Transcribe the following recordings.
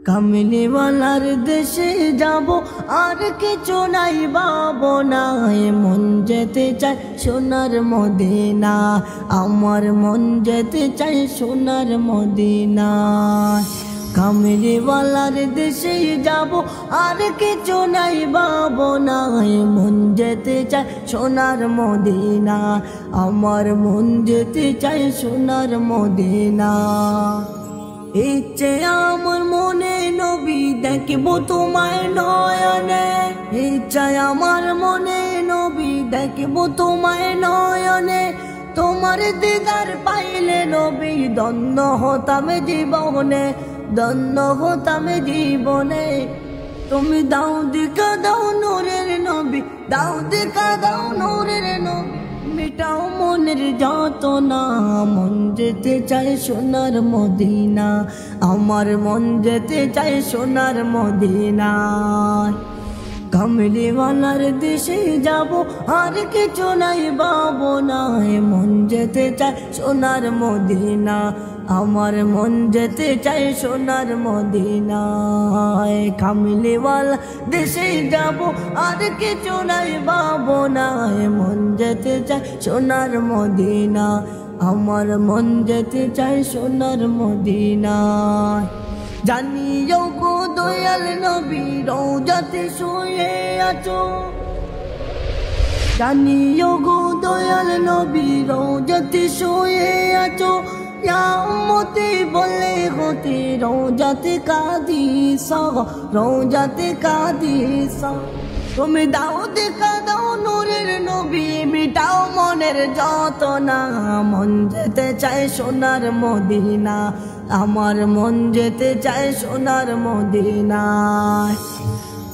কামলিওয়ালার দেশে যাব আর কিছু নাই ভাবনায় মন যেতে চায় সোনার মদিনা আমার মন যেতে চায় সোনার মদিনা কামলিওয়ালার দেশে যাব আর কিছু নাই ভাবনায় মন যেতে চায় সোনার মদিনা আমার মন যেতে চায় সোনার মদিনা ইচ্ছে আমার মনে নবী দেখবো তোমায় নয়নে ইচ্ছা আমার মনে নবী দেখবো তোমায় নয়নে তোমার দিদার পাইলে নবী ধন্য হতাম জীবনে ধন্য হতাম জীবনে তুমি দাও দেখা দাও নূরের নবী দাও দেখা দাও নূরের নবী মিটাও মনের যাতনা মন যেতে চায় সোনার মদিনা আমার মন যেতে চায় সোনার মদিনা কামলিওয়ালার দেশে যাব আর কিছু নাই ভাবনায় মন যেতে চায় সোনার মদিনা আমার মন যেতে চায় সোনার মদিনায় কামলিওয়ালা দেশে যাব আর কিছু নাই ভাবনায় মন যেতে চায় সোনার মদিনা আমার মন যেতে চায় সোনার মদিনায় জানিও গো দয়াল নবী রওজাতে শুয়ে আছো জানিও গো দয়াল নবী রওজাতে শুয়ে আছো ইয়া উম্মতি বলে হতে রওজাতে কাদিসা রওজাতে কাদিসা তুমি দাও দেখা দাও নূরের নবী মিটাও মনের যাতনা মন যেতে চায় সোনার মদিনা আমার মন যেতে চায় সোনার মদিনা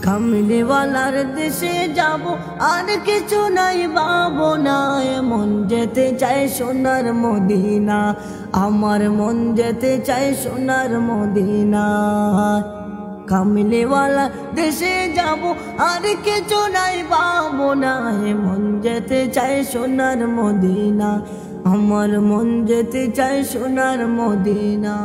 কামলিওয়ালার দেশে যাব আর কিছু নাই ভাবনায় মন যেতে চায় সোনার মদিনা আমার মন যেতে চায় সোনার মদিনা কামলিওয়ালা দেশে যাব আর কিছু নাই ভাবনায় মন যেতে চায় সোনার মদিনা আমার মন যেতে চায় সোনার মদিনা।